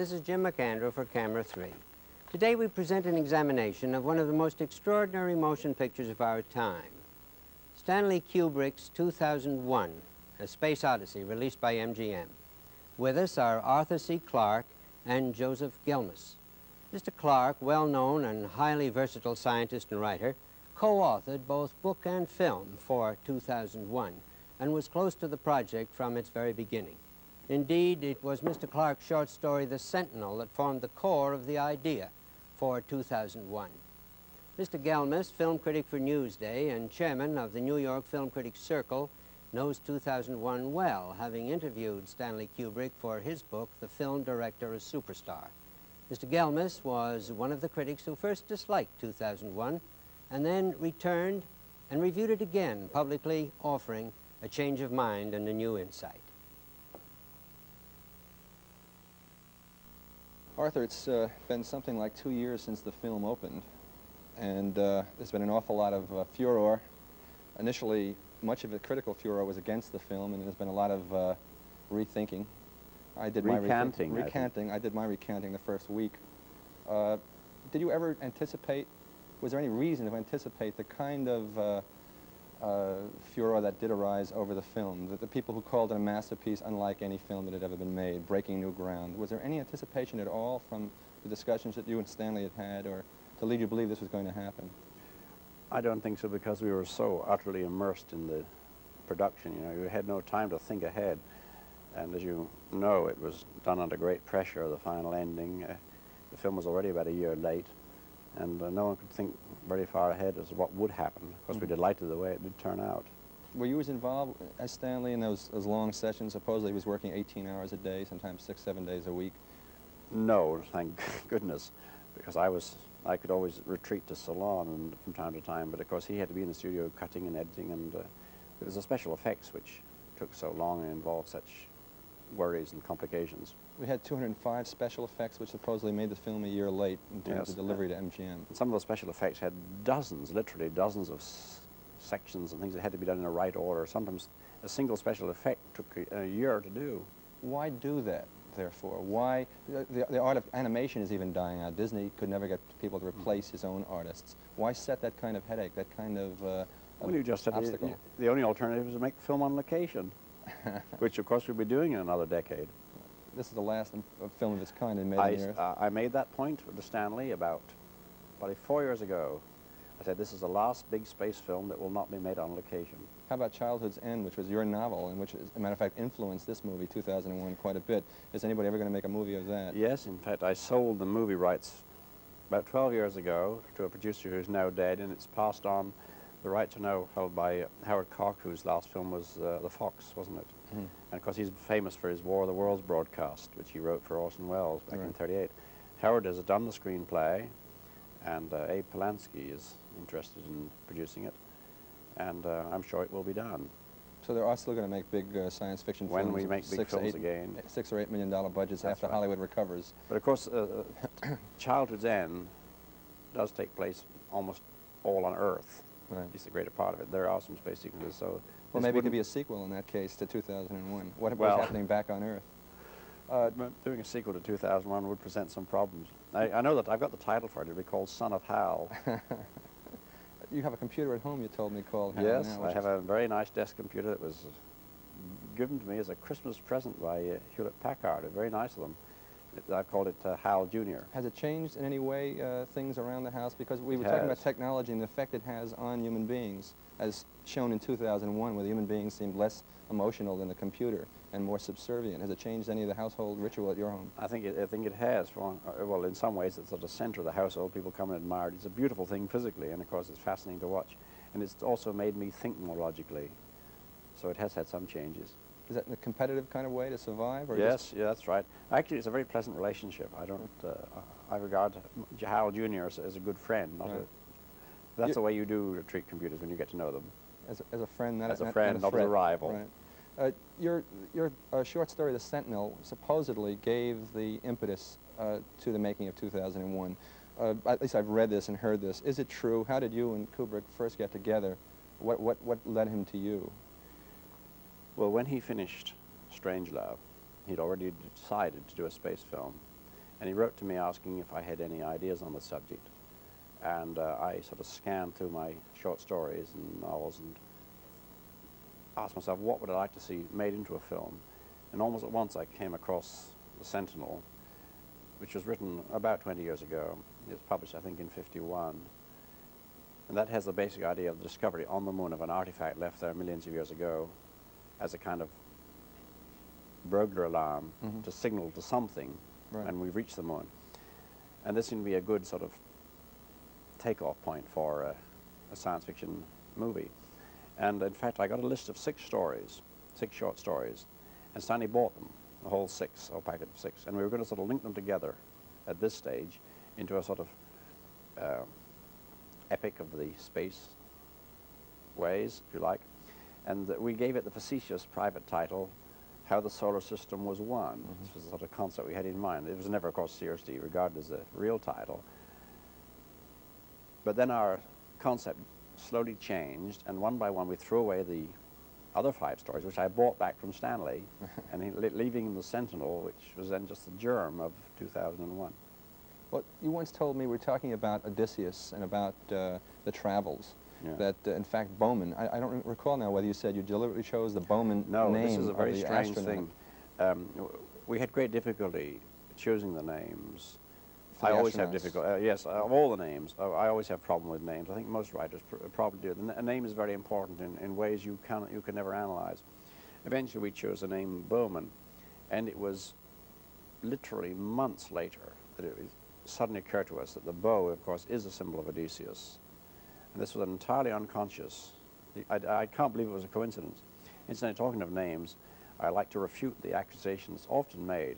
This is Jim McAndrew for Camera 3. Today we present an examination of one of the most extraordinary motion pictures of our time. Stanley Kubrick's 2001, A Space Odyssey, released by MGM. With us are Arthur C. Clarke and Joseph Gelmis. Mr. Clarke, well-known and highly versatile scientist and writer, co-authored both book and film for 2001 and was close to the project from its very beginning. Indeed, it was Mr. Clarke's short story, The Sentinel, that formed the core of the idea for 2001. Mr. Gelmis, film critic for Newsday and chairman of the New York Film Critics Circle, knows 2001 well, having interviewed Stanley Kubrick for his book, The Film Director, a Superstar. Mr. Gelmis was one of the critics who first disliked 2001 and then returned and reviewed it again, publicly offering a change of mind and a new insight. Arthur, it's been something like 2 years since the film opened, and there's been an awful lot of furor. Initially, much of the critical furor was against the film, and there's been a lot of rethinking. I did recanting. I did my recanting the first week. Did you ever anticipate, was there any reason to anticipate the kind of furor that did arise over the film? The people who called it a masterpiece unlike any film that had ever been made, breaking new ground. Was there any anticipation at all from the discussions that you and Stanley had had, or to lead you to believe this was going to happen? I don't think so, because we were so utterly immersed in the production. You know, we had no time to think ahead. And as you know, it was done under great pressure, the final ending. The film was already about a year late, and no one could think very far ahead as to what would happen. Of course, we delighted the way it did turn out. Were you as involved as Stanley in those long sessions? Supposedly he was working 18 hours a day, sometimes 6, 7 days a week. No, thank goodness, because I could always retreat to Salon and from time to time, but of course he had to be in the studio cutting and editing, and it was the special effects which took so long and involved such worries and complications. We had 205 special effects, which supposedly made the film a year late in terms of delivery to MGM. Some of those special effects had dozens, literally dozens of sections and things that had to be done in the right order. Sometimes a single special effect took a year to do. Why do that, therefore? Why? The art of animation is even dying out. Disney could never get people to replace his own artists. Why set that kind of headache, that kind of well, you just said obstacle? The only alternative is to make the film on location, which of course we'll be doing in another decade. This is the last film of its kind in Made on the Earth. I made that point to Stanley about probably 4 years ago. I said, this is the last big space film that will not be made on location. How about Childhood's End, which was your novel, and which, as a matter of fact, influenced this movie, 2001, quite a bit? Is anybody ever going to make a movie of that? Yes, in fact, I sold the movie rights about 12 years ago to a producer who's now dead, and it's passed on. The rights are now held by Howard Clarke, whose last film was The Fox, wasn't it? Mm-hmm. And of course he's famous for his War of the Worlds broadcast, which he wrote for Orson Welles back in '38. Howard has done the screenplay, and Abe Polanski is interested in producing it, and I'm sure it will be done. So they are still going to make big science fiction films? When we make big films again. $6 or $8 million budgets after Hollywood recovers. But of course, Childhood's End does take place almost all on Earth. Right. It's the greater part of it. There are some space sequences, so... Well, maybe it could be a sequel in that case to 2001. What was happening back on Earth? Doing a sequel to 2001 would present some problems. I know that I've got the title for it. It'll be called Son of Hal. You have a computer at home, you told me, called Hal. Yes, I have a very nice desk computer that was given to me as a Christmas present by Hewlett-Packard. Very nice of them. I called it Hal Jr. Has it changed in any way things around the house? Because we were talking about technology and the effect it has on human beings, as shown in 2001, where the human beings seemed less emotional than the computer and more subservient. Has it changed any of the household ritual at your home? I think it has. Well, in some ways, it's at the center of the household. People come and admire it. It's a beautiful thing physically, and of course, it's fascinating to watch. And it's also made me think more logically. So it has had some changes. Is that in a competitive kind of way to survive? Or yes, yeah, that's right. Actually, it's a very pleasant relationship. I regard Hal Jr. as a good friend. That's the way you do treat computers when you get to know them. As a friend, not as a friend, not as a rival. Right. Your short story, The Sentinel, supposedly gave the impetus to the making of 2001. At least I've read this and heard this. Is it true? How did you and Kubrick first get together? What led him to you? Well, when he finished Strangelove, he'd already decided to do a space film. And he wrote to me asking if I had any ideas on the subject. And I sort of scanned through my short stories and novels and asked myself, what would I like to see made into a film? And almost at once I came across The Sentinel, which was written about 20 years ago. It was published, I think, in '51. And that has the basic idea of the discovery on the moon of an artifact left there millions of years ago as a kind of burglar alarm to signal to something when we reach the moon. And this seemed to be a good sort of takeoff point for a science fiction movie. And in fact, I got a list of 6 stories, 6 short stories, and Stanley bought them, the whole 6, a whole packet of 6. And we were going to sort of link them together at this stage into a sort of epic of the space ways, if you like. And we gave it the facetious private title, How the Solar System Was Won. This was the sort of concept we had in mind. It was never, of course, seriously regarded as a real title. But then our concept slowly changed, and one by one we threw away the other 5 stories, which I bought back from Stanley, and leaving The Sentinel, which was then just the germ of 2001. Well, you once told me, we were talking about Odysseus and about the travels, that in fact Bowman, I don't recall now whether you said you deliberately chose the Bowman name. No, this is a very of the strange astronaut. thing. We had great difficulty choosing the names. For I the always have astronauts. difficulty, yes, of all the names, I always have problem with names. I think most writers probably do. A name is very important in ways you can never analyze. Eventually we chose the name Bowman, and it was literally months later that it suddenly occurred to us that the bow, of course, is a symbol of Odysseus. And this was entirely unconscious. I can't believe it was a coincidence. Incidentally, talking of names, I like to refute the accusation that's often made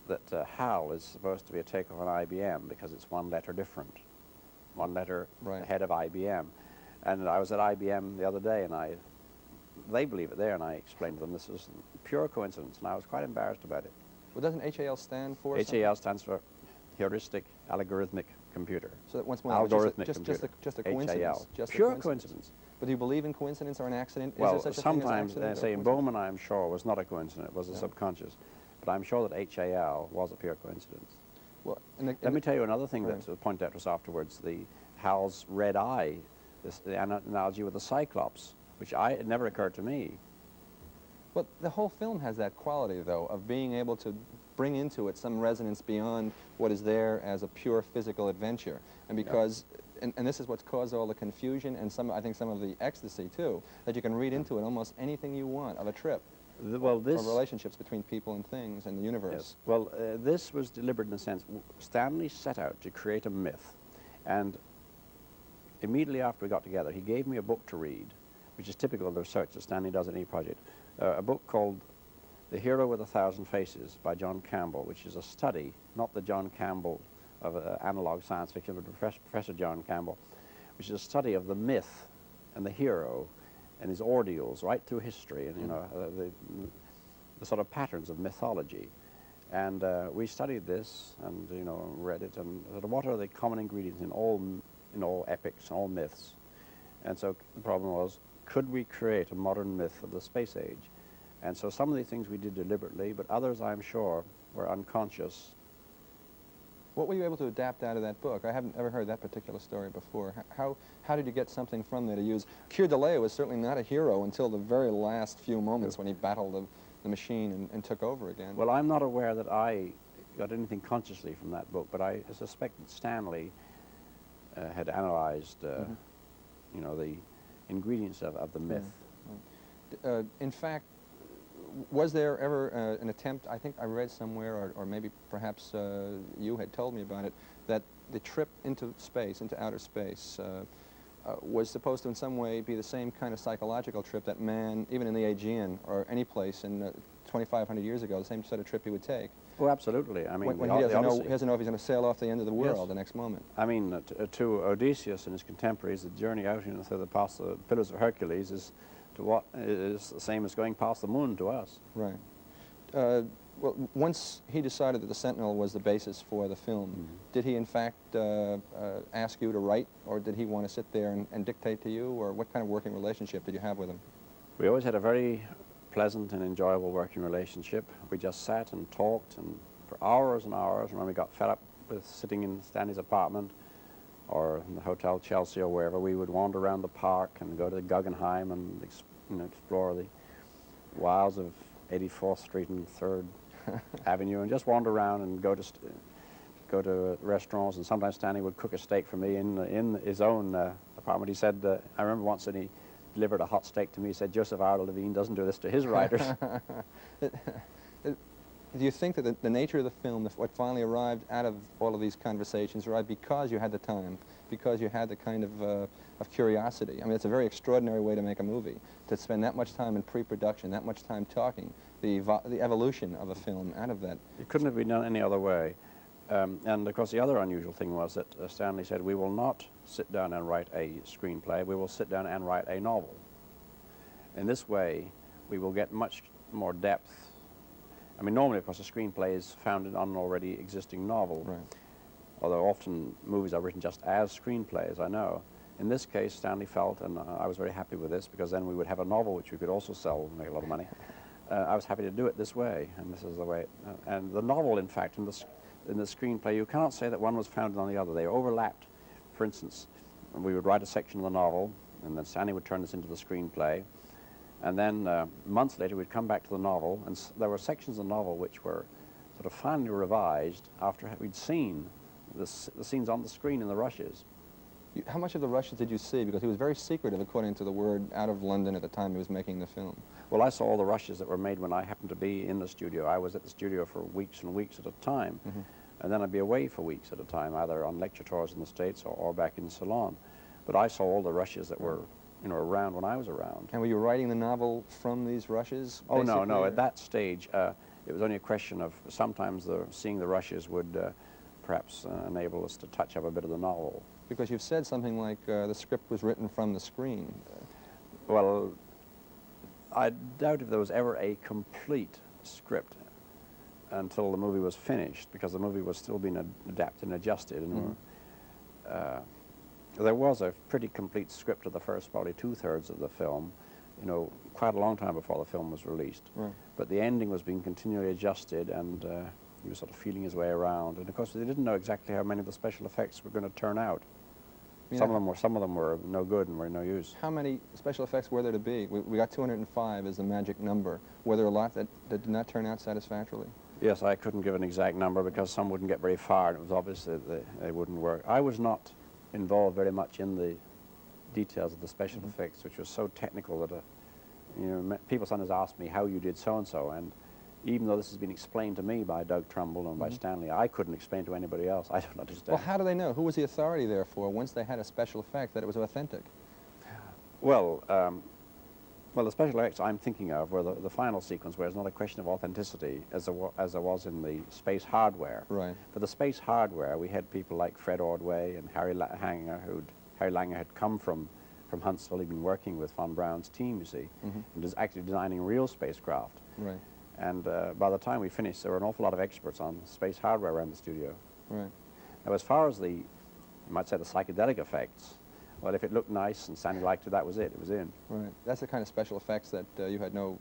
that HAL is supposed to be a takeoff on IBM because it's 1 letter different, 1 letter ahead of IBM. And I was at IBM the other day, and they believe it there, and I explained to them this is pure coincidence, and I was quite embarrassed about it. Well, doesn't HAL stand for HAL stands for Heuristic Algorithmic Computer. So that once more, Algorithmic just computer. just a coincidence. HAL. Just a Pure coincidence. But do you believe in coincidence or an accident? Well, is there such a thing as sometimes, accident or say in coincidence? Bowman, I'm sure, was not a coincidence, it was a subconscious. But I'm sure that HAL was a pure coincidence. Well, Let me tell you another thing that pointed out to us afterwards, the HAL's red eye, the analogy with the Cyclops, which it never occurred to me. Well, the whole film has that quality, though, of being able to bring into it some resonance beyond what is there as a pure physical adventure. And because, and this is what's caused all the confusion and I think some of the ecstasy, too, that you can read into it almost anything you want of a trip. Well, Or relationships between people and things and the universe. Yes. Well, this was deliberate in a sense. Stanley set out to create a myth, and immediately after we got together, he gave me a book to read, which is typical of the research that Stanley does in any project, a book called The Hero with 1,000 Faces by John Campbell, which is a study, not the John Campbell of analog science fiction, but Professor John Campbell, which is a study of the myth and the hero and his ordeals right through history, and the sort of patterns of mythology. And we studied this, and read it, and sort of what are the common ingredients in all epics, all myths. And so the problem was, could we create a modern myth of the space age? And so some of these things we did deliberately, but others, I'm sure, were unconscious. What were you able to adapt out of that book? I haven't ever heard that particular story before. How did you get something from there to use? Keir Dullea was certainly not a hero until the very last few moments when he battled the machine and took over again. Well, I'm not aware that I got anything consciously from that book, but I suspect that Stanley had analyzed, the ingredients of the myth. In fact, was there ever an attempt, I think I read somewhere, or maybe perhaps you had told me about it, that the trip into space, into outer space, was supposed to in some way be the same kind of psychological trip that man, even in the Aegean or any place in 2,500 years ago, the same sort of trip he would take? Oh, absolutely. I mean, when he doesn't know if he's going to sail off the end of the world the next moment. I mean, to Odysseus and his contemporaries, the journey out past the Pillars of Hercules is the same as going past the moon to us. Right. Well, once he decided that The Sentinel was the basis for the film, did he in fact ask you to write, or did he want to sit there and dictate to you, or what kind of working relationship did you have with him? We always had a very pleasant and enjoyable working relationship. We just sat and talked and for hours and hours. And when we got fed up with sitting in Stanley's apartment or in the Hotel Chelsea or wherever, we would wander around the park and go to the Guggenheim and explore the wilds of 84th Street and 3rd Avenue, and just wander around and go to restaurants. And sometimes Stanley would cook a steak for me in his own apartment. He said, I remember once that he delivered a hot steak to me. He said, Joseph Arnold Levine doesn't do this to his writers. Do you think that the nature of the film, what finally arrived out of all of these conversations, arrived because you had the time, because you had the kind of curiosity? I mean, it's a very extraordinary way to make a movie, to spend that much time in pre-production, that much time talking, the evolution of a film out of that. It couldn't have been done any other way. And of course, the other unusual thing was that Stanley said, we will not sit down and write a screenplay, we will sit down and write a novel. In this way, we will get much more depth. I mean, normally, of course, a screenplay is founded on an already existing novel. Right. Although often movies are written just as screenplays, I know. In this case, Stanley felt, and I was very happy with this, because then we would have a novel which we could also sell and make a lot of money. I was happy to do it this way, and this is the way. And the novel, in fact, in the screenplay, you cannot say that one was founded on the other. They overlapped. For instance, we would write a section of the novel, and then Stanley would turn this into the screenplay. And then months later, we'd come back to the novel, and there were sections of the novel which were sort of finally revised after we'd seen the scenes on the screen in the rushes. How much of the rushes did you see? Because he was very secretive, according to the word, out of London at the time he was making the film. Well, I saw all the rushes that were made when I happened to be in the studio. I was at the studio for weeks and weeks at a time, and then I'd be away for weeks at a time, either on lecture tours in the States or back in Ceylon. But I saw all the rushes that were around when I was around. And were you writing the novel from these rushes? Oh, no. At that stage, it was only a question of sometimes seeing the rushes would perhaps enable us to touch up a bit of the novel. Because you've said something like the script was written from the screen. Well, I doubt if there was ever a complete script until the movie was finished, because the movie was still being adapted and adjusted. And there was a pretty complete script of the first probably 2/3 of the film, quite a long time before the film was released. Right. But the ending was being continually adjusted, and he was sort of feeling his way around. And of course, they didn't know exactly how many of the special effects were going to turn out. Some of them were no good and were no use. How many special effects were there to be? We got 205 as the magic number. Were there a lot that did not turn out satisfactorily? Yes, I couldn't give an exact number because some wouldn't get very far, and it was obvious that they wouldn't work. I was not involved very much in the details of the special effects, which was so technical that people sometimes ask me how you did so-and-so, and even though this has been explained to me by Doug Trumbull and by Stanley, I couldn't explain to anybody else. I don't understand. Well, how do they know? Who was the authority there for once they had a special effect that it was authentic? Well, the special effects I'm thinking of were the final sequence, where it's not a question of authenticity as there was in the Space Hardware. Right. For the Space Hardware, we had people like Fred Ordway and Harry Langer, Harry Langer had come from Huntsville. He'd been working with von Braun's team, you see, and was actually designing real spacecraft. Right. And by the time we finished, there were an awful lot of experts on space hardware around the studio. Right. Now, as far as you might say, the psychedelic effects, well, if it looked nice and Stanley liked it, that was it. It was in. Right. That's the kind of special effects that you had no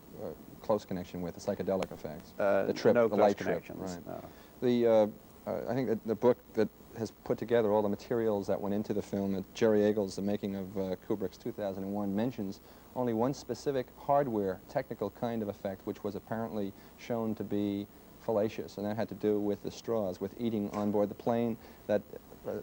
close connection with, the psychedelic effects. The trip, no the close light connections. Trip. Right. No. I think that the book that has put together all the materials that went into the film, that Jerry Eagles, the making of Kubrick's 2001, mentions only one specific hardware, technical kind of effect, which was apparently shown to be fallacious, and that had to do with the straws, with eating on board the plane, that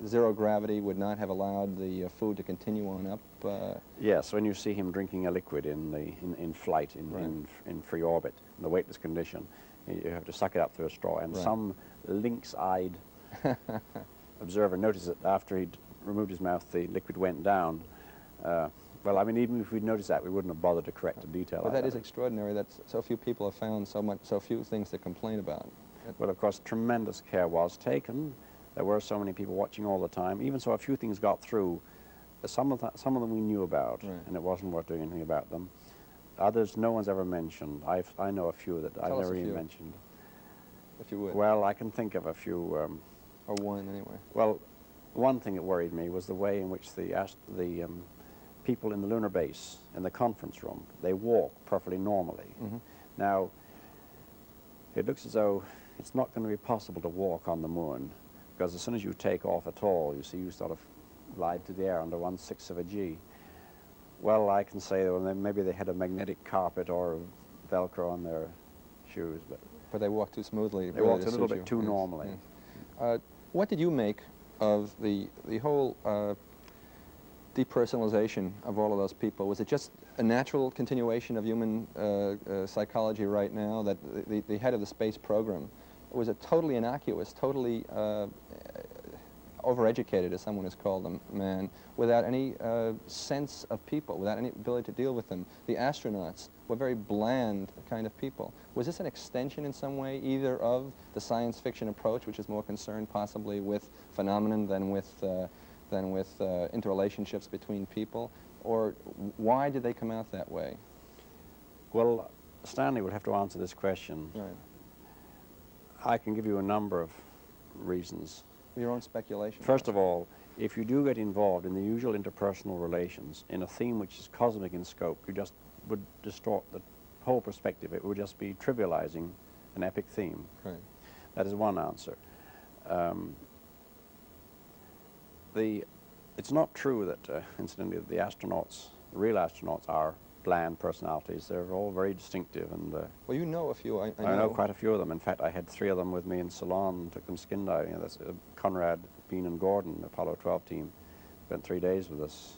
zero gravity would not have allowed the food to continue on up. Yes, when you see him drinking a liquid in flight, in free orbit, in the weightless condition, you have to suck it up through a straw, and some lynx-eyed observer noticed that after he'd removed his mouth, the liquid went down. Well, I mean, even if we'd noticed that, we wouldn't have bothered to correct the detail. But that is extraordinary that so few people have found so few things to complain about. Well, of course, tremendous care was taken. There were so many people watching all the time. Even so, a few things got through. Some of them we knew about, and it wasn't worth doing anything about them. Others, no one's ever mentioned. I know a few that I've never even mentioned. If you would. Well, I can think of a few. Or one, anyway. Well, one thing that worried me was the way in which the people in the lunar base, in the conference room, they walk perfectly normally. Now, it looks as though it's not going to be possible to walk on the moon, because as soon as you take off at all, you see, you sort of glide to the air under 1/6 of a G. Well, I can say, well, maybe they had a magnetic carpet or Velcro on their shoes, But they walk too smoothly. they walked a little bit too normally. Yes. What did you make of the whole depersonalization of all of those people? Was it just a natural continuation of human psychology right now, that the head of the space program was a totally innocuous, totally overeducated, as someone has called them, man, without any sense of people, without any ability to deal with them? The astronauts were very bland kind of people. Was this an extension in some way either of the science fiction approach, which is more concerned possibly with phenomenon than with interrelationships between people? Or why did they come out that way? Well, Stanley would have to answer this question. Right. I can give you a number of reasons. Your own speculation. First of all, if you do get involved in the usual interpersonal relations in a theme which is cosmic in scope, you just would distort the whole perspective. It would just be trivializing an epic theme. Right. That is one answer. It's not true that, incidentally, that the astronauts, the real astronauts, are bland personalities. They're all very distinctive, and well, you know a few. I know quite a few of them. In fact, I had 3 of them with me in Ceylon, took them skin diving. That's Conrad, Bean, and Gordon, the Apollo 12 team. Spent 3 days with us,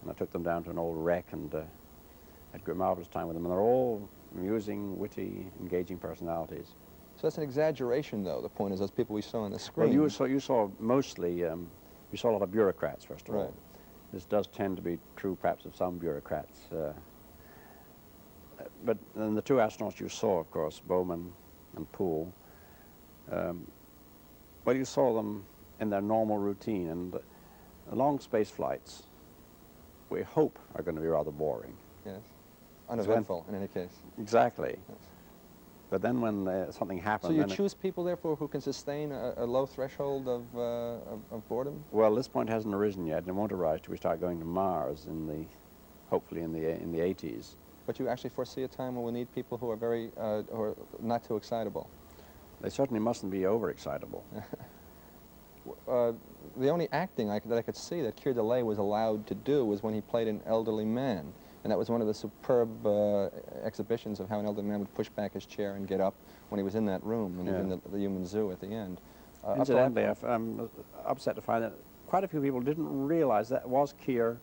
and I took them down to an old wreck and had a marvelous time with them. And they're all amusing, witty, engaging personalities. So that's an exaggeration, though. The point is, those people we saw on the screen. Well, you saw mostly, you saw a lot of bureaucrats, first of all. Right. This does tend to be true, perhaps, of some bureaucrats. But then the 2 astronauts you saw, of course, Bowman and Poole, well, you saw them in their normal routine, and the long space flights, we hope, are going to be rather boring. Yes. Uneventful, in any case. Exactly. Yes. But then when something happens... So you choose people, therefore, who can sustain a low threshold of boredom? Well, this point hasn't arisen yet, and it won't arise till we start going to Mars hopefully in the 80s. But you actually foresee a time when we'll need people who are very, who are not too excitable. They certainly mustn't be overexcitable. The only acting that I could see that Keir Delay was allowed to do was when he played an elderly man. And that was one of the superb exhibitions of how an elderly man would push back his chair and get up when he was in that room, when he was in the human zoo at the end. Incidentally, I'm upset to find that quite a few people didn't realize that was Keir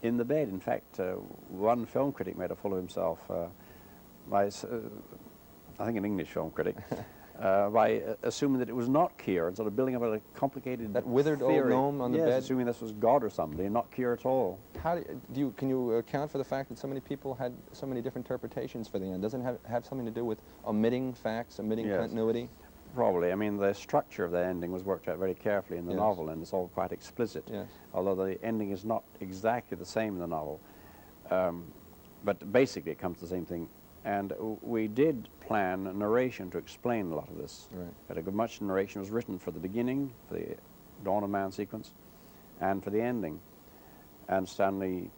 in the bed. In fact, one film critic made a fool of himself, I think an English film critic, by assuming that it was not Keir and sort of building up a complicated that withered theory. old gnome on the yes, bed? assuming this was God or somebody, and not Keir at all. How can you account for the fact that so many people had so many different interpretations for the end? Doesn't it have something to do with omitting facts, omitting continuity? Probably. I mean, the structure of the ending was worked out very carefully in the novel, and it's all quite explicit, although the ending is not exactly the same in the novel. But basically it comes to the same thing. And we did plan a narration to explain a lot of this. Right. Much narration was written for the beginning, for the Dawn of Man sequence, and for the ending. And Stanley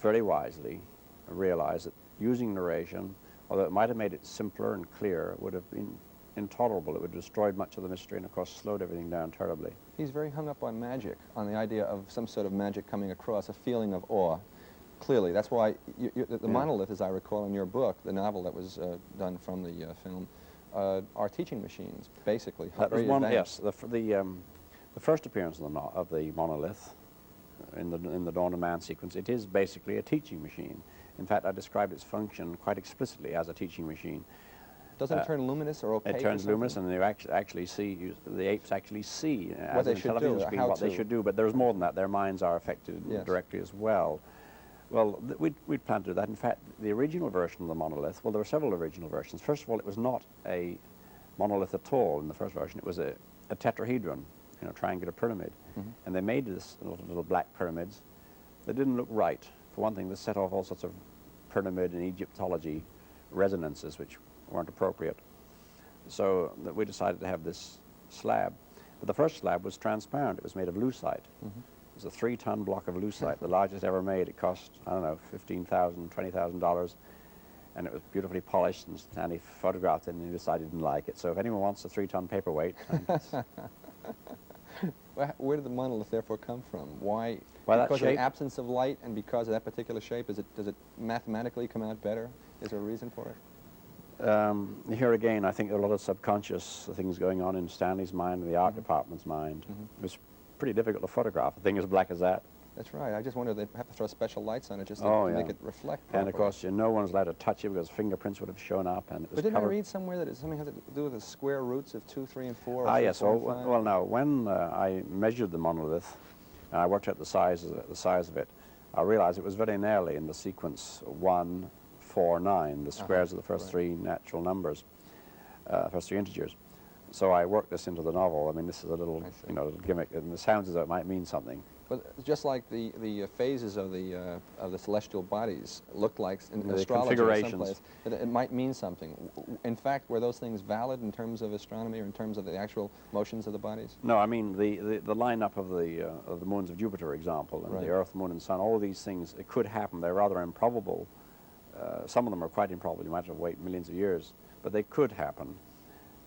very wisely realized that using narration, although it might have made it simpler and clearer, would have been intolerable. It would have destroyed much of the mystery and, of course, slowed everything down terribly. He's very hung up on magic, on the idea of some sort of magic coming across, a feeling of awe. Clearly, that's why the monolith, as I recall in your book, the novel that was done from the film, are teaching machines, basically. That was one, yes. The first appearance of the monolith in the Dawn of Man sequence, it is basically a teaching machine. In fact, I described its function quite explicitly as a teaching machine. Doesn't it turn luminous or opaque? It turns luminous, and you actually see, the apes actually see what they should do, what they should do, but there's more than that. Their minds are affected directly as well. Well, we'd planned to do that. In fact, the original version of the monolith, well, there were several original versions. First of all, it was not a monolith at all in the first version. It was a tetrahedron, triangular pyramid. And they made this little black pyramids. They didn't look right. For one thing, they set off all sorts of pyramid and Egyptology resonances which weren't appropriate. So we decided to have this slab. But the first slab was transparent. It was made of lucite. It was a 3-ton block of lucite, the largest ever made. It cost, I don't know, $15,000, $20,000. and it was beautifully polished, and he photographed it, and he decided he didn't like it. So if anyone wants a 3-ton paperweight, Where did the monolith therefore come from? Why? Well, because that of shape, the absence of light and because of that particular shape, does it mathematically come out better? Is there a reason for it? here again, I think there are a lot of subconscious things going on in Stanley's mind and the art department's mind. It was pretty difficult to photograph a thing as black as that. That's right. I just wonder if they have to throw special lights on it just to, Oh, to yeah. make it reflect And properly. of course, no one's allowed to touch it because fingerprints would have shown up, and it was But didn't I covered. read somewhere that something had to do with the square roots of 2, 3, and 4? Ah, or yes. 4 Well, and 5? well, now, when I measured the monolith, and I worked out the size of it, I realized it was very nearly in the sequence 1, 4, 9, the squares of the first 3 natural numbers, first 3 integers. So I worked this into the novel. I mean, this is a little, little gimmick, and it sounds as though it might mean something. But just like the phases of the celestial bodies looked like in The astrology or configurations. someplace, it might mean something. In fact, were those things valid in terms of astronomy or in terms of the actual motions of the bodies? No, I mean the lineup of the moons of Jupiter, for example, and Right. the Earth, Moon, and Sun. All these things, it could happen. They're rather improbable. Some of them are quite improbable. You might have to wait millions of years, but they could happen.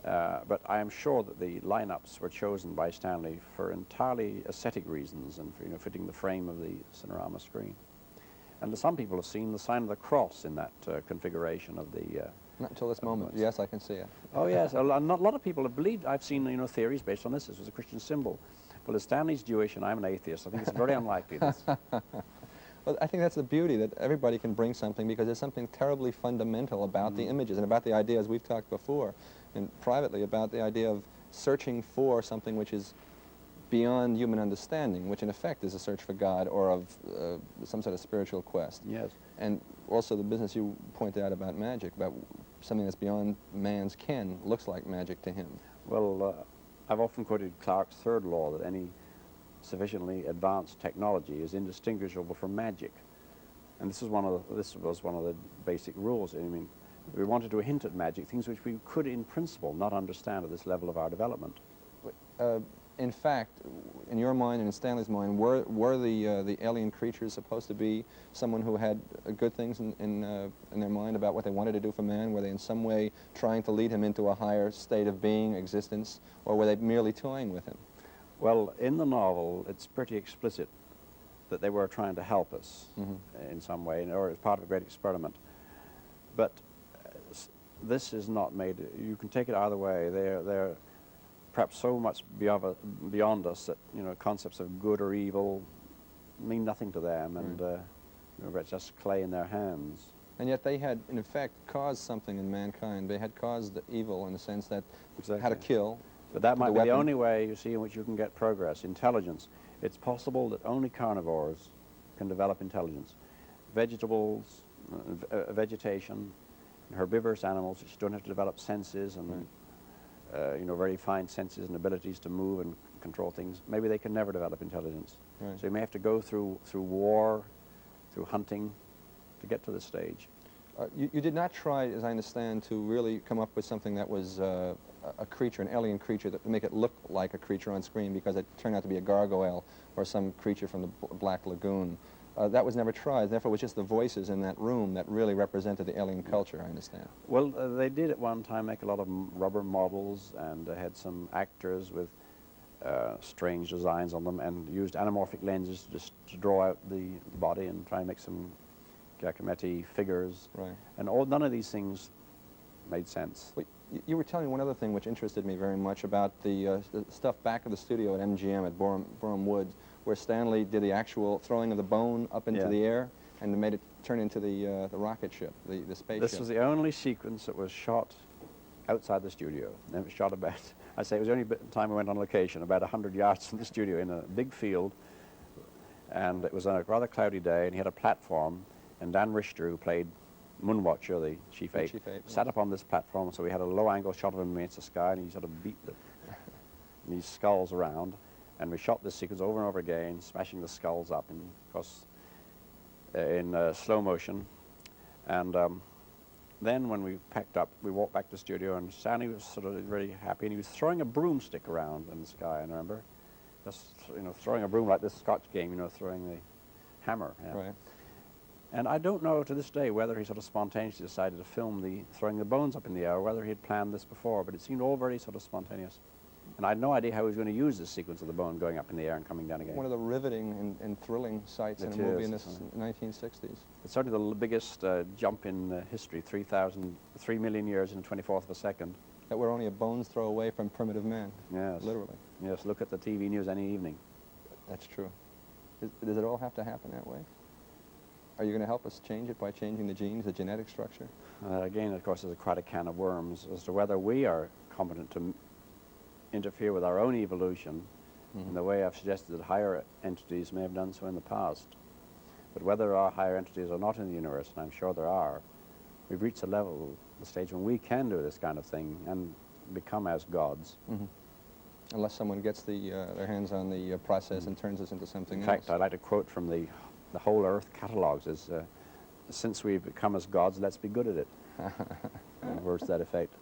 But I am sure that the lineups were chosen by Stanley for entirely aesthetic reasons and for fitting the frame of the Cinerama screen. And some people have seen the sign of the cross in that configuration of the. Not until this moment. moons. Yes, I can see it. Oh yes, a lot of people have believed. I've seen theories based on this. This was a Christian symbol. Well, as Stanley's Jewish and I'm an atheist, I think it's very unlikely. Well, I think that's the beauty, that everybody can bring something because there's something terribly fundamental about the images and about the ideas we've talked before and privately about the idea of searching for something which is beyond human understanding, which in effect is a search for God or of some sort of spiritual quest. Yes. And also the business you pointed out about magic, about something that's beyond man's ken, looks like magic to him. Well, I've often quoted Clarke's third law that any sufficiently advanced technology is indistinguishable from magic, and this was one of the basic rules. I mean, we wanted to hint at magic, things which we could, in principle, not understand at this level of our development. In fact, in your mind and in Stanley's mind, were the alien creatures supposed to be someone who had good things in their mind about what they wanted to do for man? Were they in some way trying to lead him into a higher state of being, existence, or were they merely toying with him? Well, in the novel, it's pretty explicit that they were trying to help us in some way, or as part of a great experiment. But this is not made. You can take it either way. They're perhaps so much beyond us that concepts of good or evil mean nothing to them, and it's just clay in their hands. And yet they had, in effect, caused something in mankind. They had caused the evil in the sense that Exactly. how to kill. But that might be weapon. the only way, you see, in which you can get progress. Intelligence. It's possible that only carnivores can develop intelligence. Vegetables, vegetation, herbivorous animals which don't have to develop senses and very fine senses and abilities to move and control things. Maybe they can never develop intelligence. Right. So you may have to go through war, through hunting, to get to this stage. You did not try, as I understand, to really come up with something that was a creature, an alien creature, to make it look like a creature on screen because it turned out to be a gargoyle or some creature from the Black Lagoon. That was never tried. Therefore, it was just the voices in that room that really represented the alien culture, I understand. Well, they did at one time make a lot of rubber models and had some actors with strange designs on them and used anamorphic lenses just to draw out the body and try and make some Giacometti figures. Right. And none of these things made sense. Well, you were telling me one other thing which interested me very much about the stuff back of the studio at MGM at Borum Woods, where Stanley did the actual throwing of the bone up into the air and made it turn into the rocket ship, the spaceship. This was the only sequence that was shot outside the studio. And it was shot about, I say it was the only time we went on location, about 100 yards from the studio in a big field. And it was a rather cloudy day, and he had a platform, and Dan Richter, who played Moonwatcher, the Chief Ape, sat up on this platform, so we had a low-angle shot of him against the sky, and he sort of beat these skulls around. And we shot this sequence over and over again, smashing the skulls up, in, of course, in slow motion. And then when we packed up, we walked back to the studio, and Stanley was sort of very happy, and he was throwing a broomstick around in the sky, I remember. Just, throwing a broom like this Scotch game, throwing the hammer. Yeah. Right. And I don't know to this day whether he sort of spontaneously decided to film the throwing the bones up in the air, or whether he had planned this before, but it seemed all very sort of spontaneous. And I had no idea how he was going to use this sequence of the bone going up in the air and coming down again. One of the riveting and thrilling sights in a movie in the 1960s. It's certainly the biggest jump in history, 3 million years in 24th of a second. That we're only a bone's throw away from primitive man. Yes. Literally. Yes, look at the TV news any evening. That's true. Does it all have to happen that way? Are you going to help us change it by changing the genes, the genetic structure? Again, of course, there's quite a can of worms as to whether we are competent to interfere with our own evolution in the way I've suggested that higher entities may have done so in the past. But whether there are higher entities or not in the universe, and I'm sure there are, we've reached the stage when we can do this kind of thing and become as gods. Unless someone gets their hands on the process and turns us into something else. In fact, I'd like to quote from the whole Earth catalogues is, since we've become as gods, let's be good at it. Words to that effect.